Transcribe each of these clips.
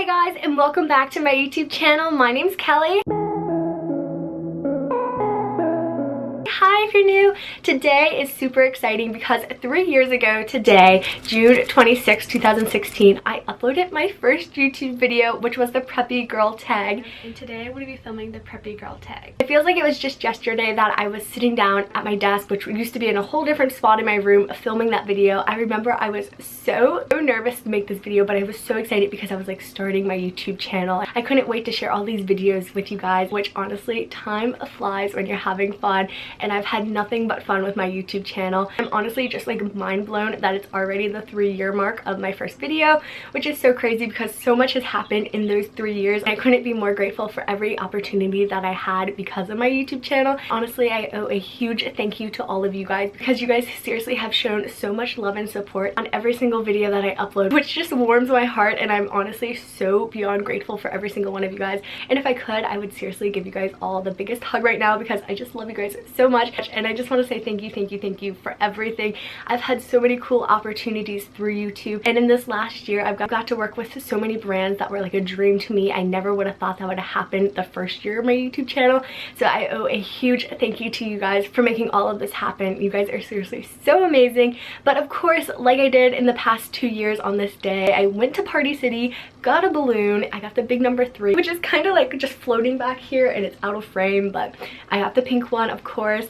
Hey guys, and welcome back to my YouTube channel. My name's Kelly. Hi if you're new. Today is super exciting because 3 years ago today, June 26, 2016, I uploaded my first YouTube video, which was the preppy girl tag. And today I'm going to be filming the preppy girl tag. It feels like it was just yesterday that I was sitting down at my desk, which used to be in a whole different spot in my room, filming that video. I remember I was so nervous to make this video, but I was so excited because I was like starting my YouTube channel. I couldn't wait to share all these videos with you guys, which honestly, time flies when you're having fun. And I've had nothing but fun with my YouTube channel. I'm honestly just like mind blown that it's already the 3-year mark of my first video, which is so crazy because so much has happened in those 3 years. I couldn't be more grateful for every opportunity that I had because of my YouTube channel. Honestly, I owe a huge thank you to all of you guys because you guys seriously have shown so much love and support on every single video that I upload, which just warms my heart, and I'm honestly so beyond grateful for every single one of you guys. And if I could, I would seriously give you guys all the biggest hug right now because I just love you guys so much. And I just want to say thank you for everything. I've had so many cool opportunities through YouTube, and in this last year I've got to work with so many brands that were like a dream to me. I never would have thought that would have happened the first year of my YouTube channel, so I owe a huge thank you to you guys for making all of this happen. You guys are seriously so amazing. But of course, like I did in the past 2 years on this day, I went to Party City, got a balloon. I got the big number 3, which is kind of like just floating back here and it's out of frame, but I got the pink one, of course.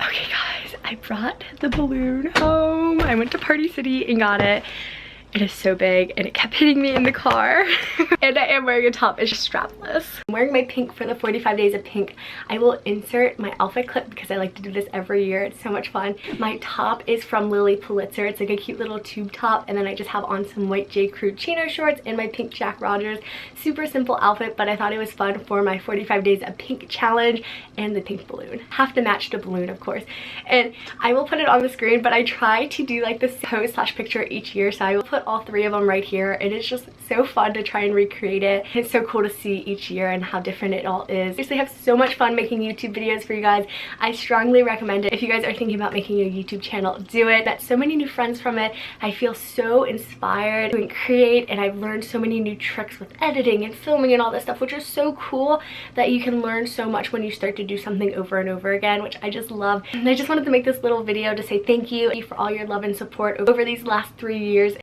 Okay guys, I brought the balloon home. I went to Party City and got it. It is so big and it kept hitting me in the car. And I am wearing a top, it's just strapless. I'm wearing my pink for the 45 days of pink. I will insert my outfit clip because I like to do this every year. It's so much fun. My top is from Lilly Pulitzer. It's like a cute little tube top, and then I just have on some white J. Crew chino shorts and my pink Jack Rogers. Super simple outfit, but I thought it was fun for my 45 days of pink challenge and the pink balloon. Have to match the balloon, of course. And I will put it on the screen, but I try to do like this pose slash picture each year, so I will put all 3 of them right here, and it's just so fun to try and recreate it. It's so cool to see each year and how different it all is. I seriously have so much fun making YouTube videos for you guys. I strongly recommend it. If you guys are thinking about making a YouTube channel, do it. Met so many new friends from it. I feel so inspired to create, and I've learned so many new tricks with editing and filming and all this stuff, which is so cool that you can learn so much when you start to do something over and over again, which I just love. And I just wanted to make this little video to say thank you for all your love and support over these last 3 years.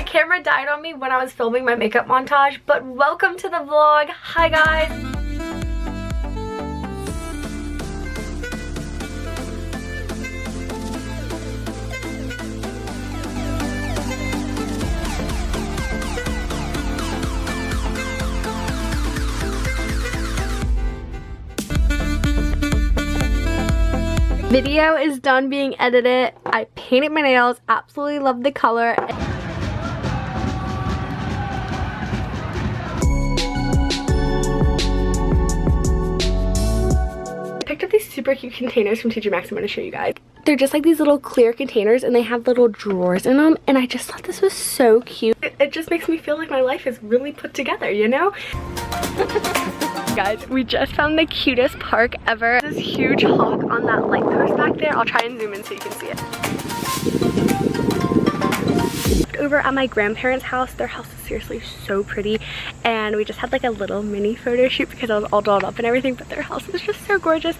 Camera died on me when I was filming my makeup montage, but welcome to the vlog. Hi guys. Video is done being edited. I painted my nails, absolutely love the color. Picked up these super cute containers from TJ Maxx. I'm going to show you guys. They're just like these little clear containers, and they have little drawers in them, and I just thought this was so cute. It just makes me feel like my life is really put together, you know? Guys, we just found the cutest park ever. This huge hog on that light post back there. I'll try and zoom in so you can see it. Over at my grandparents' house, their house is seriously so pretty, and we just had like a little mini photo shoot because I was all dolled up and everything, but their house was just so gorgeous.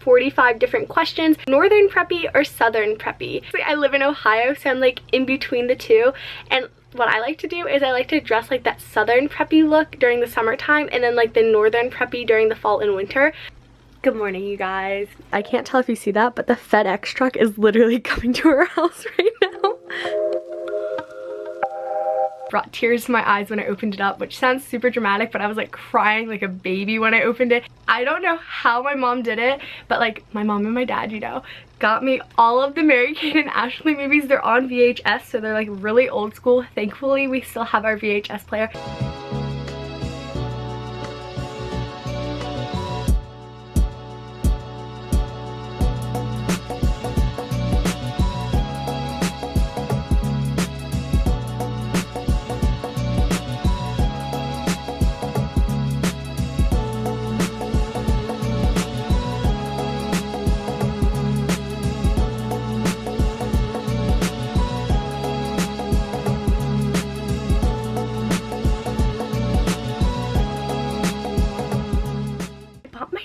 45 different questions. Northern preppy or southern preppy. I live in Ohio, so I'm like in between the two, and what I like to do is I like to dress like that southern preppy look during the summertime and then like the northern preppy during the fall and winter. Good morning, you guys. I can't tell if you see that, but the FedEx truck is literally coming to our house right now. Brought tears to my eyes when I opened it up, which sounds super dramatic, but I was like crying like a baby when I opened it. I don't know how my mom did it, but like my mom and my dad, you know, got me all of the Mary-Kate and Ashley movies. They're on VHS, so they're like really old school. Thankfully, we still have our VHS player.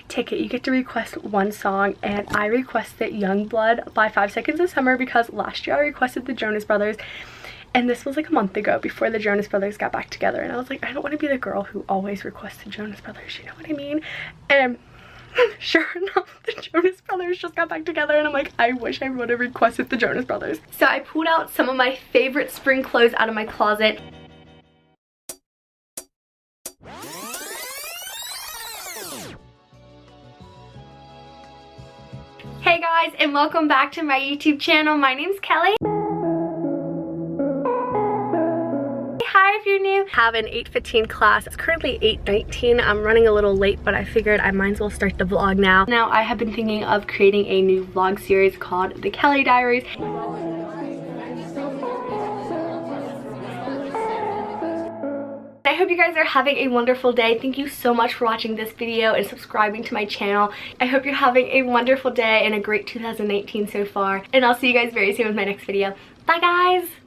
Ticket, you get to request one song, and I requested Youngblood by 5 Seconds of Summer because last year I requested the Jonas Brothers, and this was like a month ago before the Jonas Brothers got back together, and I was like, I don't want to be the girl who always requested Jonas Brothers, you know what I mean? And sure enough, the Jonas Brothers just got back together, and I'm like, I wish I would have requested the Jonas Brothers. So I pulled out some of my favorite spring clothes out of my closet. Hey guys, and welcome back to my YouTube channel. My name's Kelly. Hi, if you're new. I have an 8:15 class. It's currently 8:19. I'm running a little late, but I figured I might as well start the vlog now. Now, I have been thinking of creating a new vlog series called The Kelly Diaries. I hope you guys are having a wonderful day. Thank you so much for watching this video and subscribing to my channel. I hope you're having a wonderful day and a great 2018 so far. And I'll see you guys very soon with my next video. Bye guys!